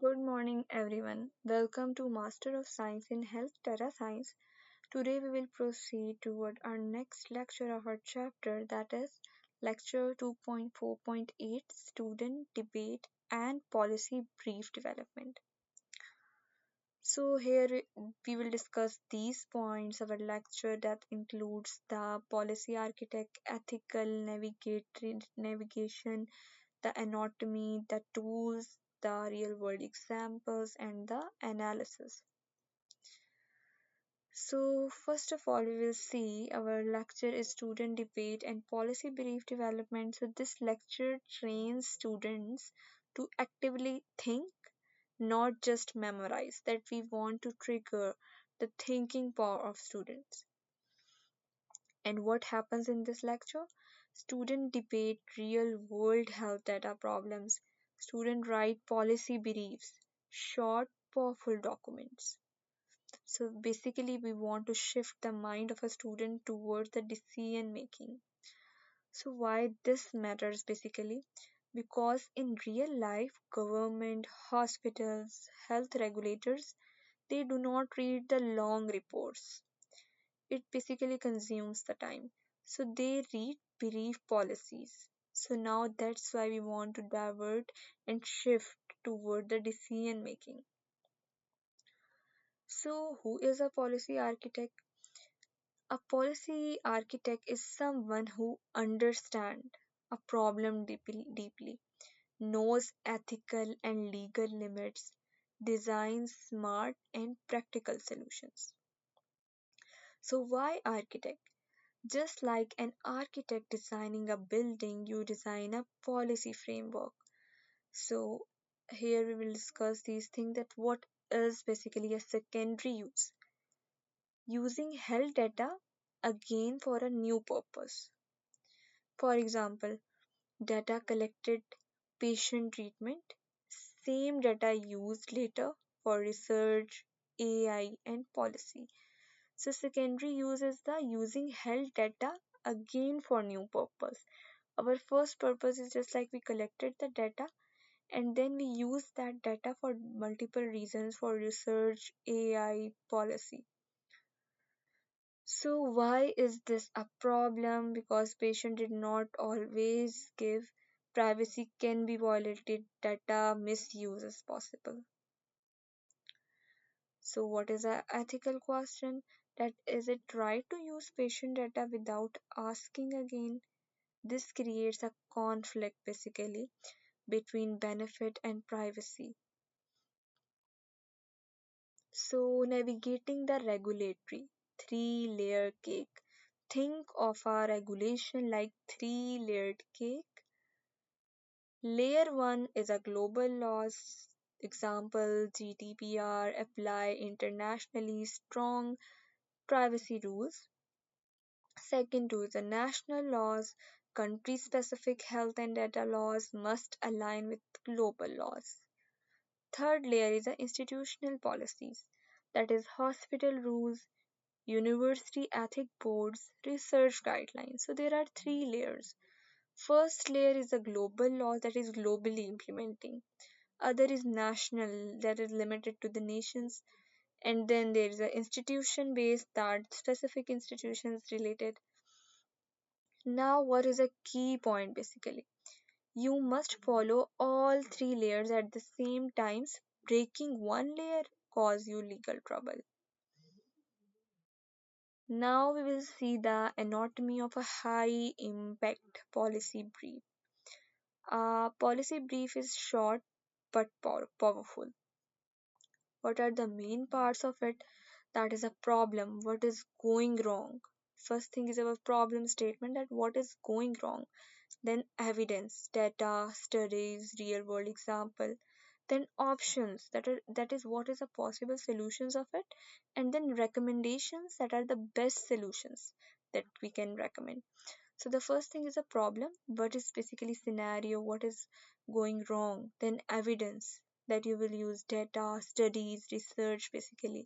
Good morning, everyone. Welcome to Master of Science in Health Data Science. Today, we will proceed toward our next lecture of our chapter, that is Lecture 2.4.8 Student Debate and Policy Brief Development. So, here we will discuss these points of our lecture that includes the policy architect, ethical navigation, the anatomy, the tools, the real world examples, and the analysis. So, first of all, we will see our lecture is student debate and policy brief development. So, this lecture trains students to actively think, not just memorize, that we want to trigger the thinking power of students. And what happens in this lecture? Student debate real world health data problems. Student write policy briefs, short, powerful documents. So basically, we want to shift the mind of a student towards the decision making. So why this matters basically? Because in real life, government, hospitals, health regulators, they do not read the long reports. It basically consumes the time. So they read brief policies. So now that's why we want to divert and shift toward the decision making. So who is a policy architect? A policy architect is someone who understands a problem deeply, knows ethical and legal limits, designs smart and practical solutions. So why architect? Just like an architect designing a building, you design a policy framework. So here we will discuss these things that what is basically a secondary use. Using health data again for a new purpose. For example, data collected patient treatment, same data used later for research, AI, and policy. So secondary use is the using health data again for new purpose. Our first purpose is just like we collected the data and then we use that data for multiple reasons for research, AI, policy. So why is this a problem? Because patient did not always give. Privacy can be violated, data misuse is possible. So what is a ethical question? That is it right to use patient data without asking again? This creates a conflict basically between benefit and privacy. So navigating the regulatory three-layer cake. Think of a regulation like three-layered cake. Layer 1 is a global laws. Example GDPR apply internationally strong privacy rules. Second two is the national laws. Country specific health and data laws must align with global laws. Third layer is the institutional policies, that is hospital rules, university ethic boards, research guidelines. So there are three layers. First layer is the global law that is globally implementing. Other is national that is limited to the nations. And then there is a institution based that specific institutions related. Now what is a key point basically? You must follow all three layers at the same times. Breaking one layer cause you legal trouble. Now we will see the anatomy of a high impact policy brief. A policy brief is short but powerful. What are the main parts of it? That is a problem. What is going wrong? First thing is our problem statement that what is going wrong. Then evidence, data, studies, real world example. Then options that is what is the possible solutions of it, and then recommendations that are the best solutions that we can recommend. So the first thing is a problem, what is basically scenario, what is going wrong, then evidence that you will use data, studies, research basically,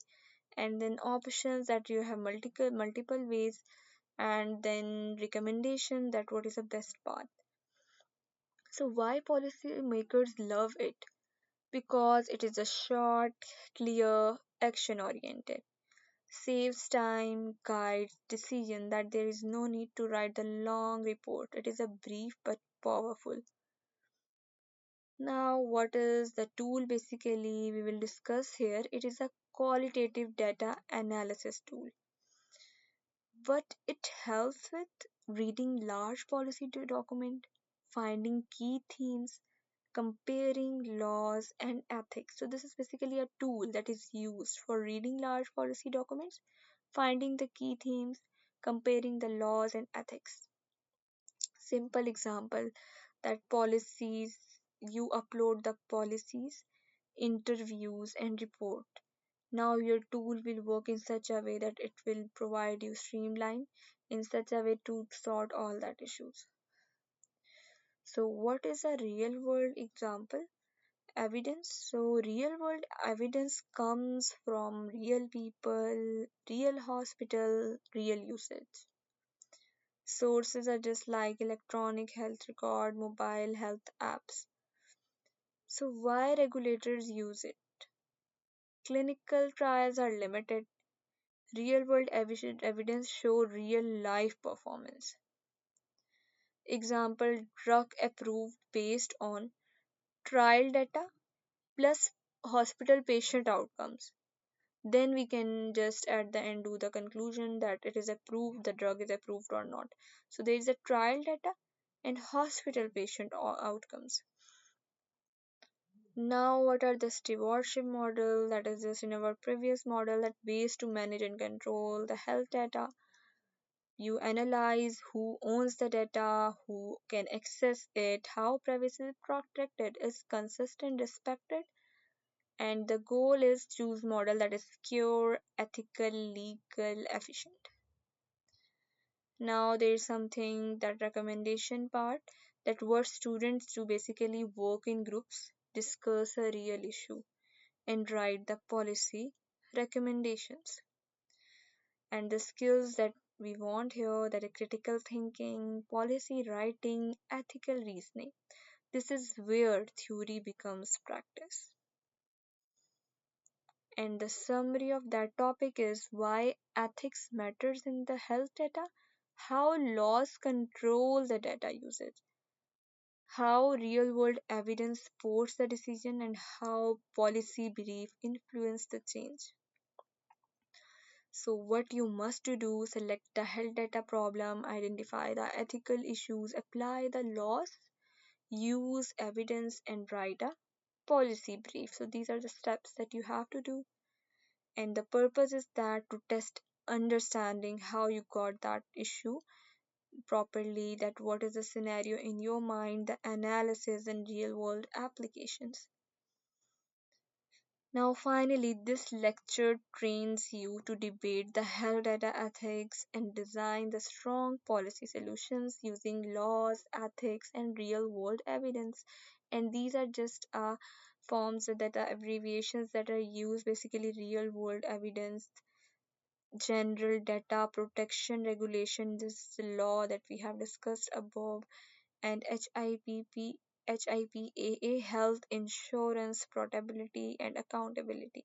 and then options that you have multiple ways, and then recommendation that what is the best path. So why policymakers love it? Because it is a short, clear, action oriented. Saves time, guides decision that there is no need to write the long report. It is a brief but powerful. Now, what is the tool basically we will discuss here? It is a qualitative data analysis tool. What it helps with reading large policy document, finding key themes, comparing laws and ethics. So this is basically a tool that is used for reading large policy documents, finding the key themes, comparing the laws and ethics. Simple example that policies, you upload the policies, interviews and report. Now your tool will work in such a way that it will provide you streamline in such a way to sort all that issues. So what is a real world example? Evidence. So real world evidence comes from real people, real hospital, real usage. Sources are just like electronic health record, mobile health apps. So why regulators use it? Clinical trials are limited. Real world evidence show real life performance. Example, drug approved based on trial data plus hospital patient outcomes. Then we can just at the end do the conclusion that it is approved, the drug is approved or not. So there is a trial data and hospital patient outcomes. Now, what are the stewardship model? That is just in our previous model that ways to manage and control the health data. You analyze who owns the data, who can access it, how privacy is protected, is consistent, respected, and the goal is choose model that is secure, ethical, legal, efficient. Now there is something that recommendation part that what students do basically work in groups, discuss a real issue and write the policy recommendations. And the skills that we want here that are critical thinking, policy writing, ethical reasoning. This is where theory becomes practice. And the summary of that topic is why ethics matters in the health data, how laws control the data usage, how real world evidence supports the decision, and how policy belief influence the change. So, what you must do select the health data problem, identify the ethical issues, apply the laws, use evidence, and write a policy brief. So, these are the steps that you have to do. And the purpose is that to test understanding how you got that issue properly, that what is the scenario in your mind, the analysis and real world applications. Now, finally, this lecture trains you to debate the health data ethics and design the strong policy solutions using laws, ethics, and real world evidence. And these are just forms that are abbreviations that are used basically real world evidence, general data protection regulation, this is the law that we have discussed above, and HIPAA, health insurance portability and accountability.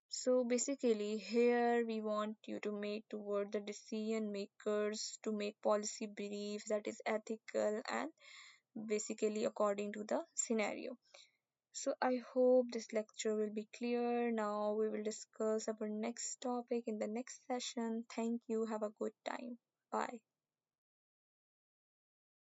So basically, here we want you to make toward the decision makers to make policy briefs that is ethical and basically according to the scenario. So I hope this lecture will be clear. Now we will discuss our next topic in the next session. Thank you. Have a good time. Bye.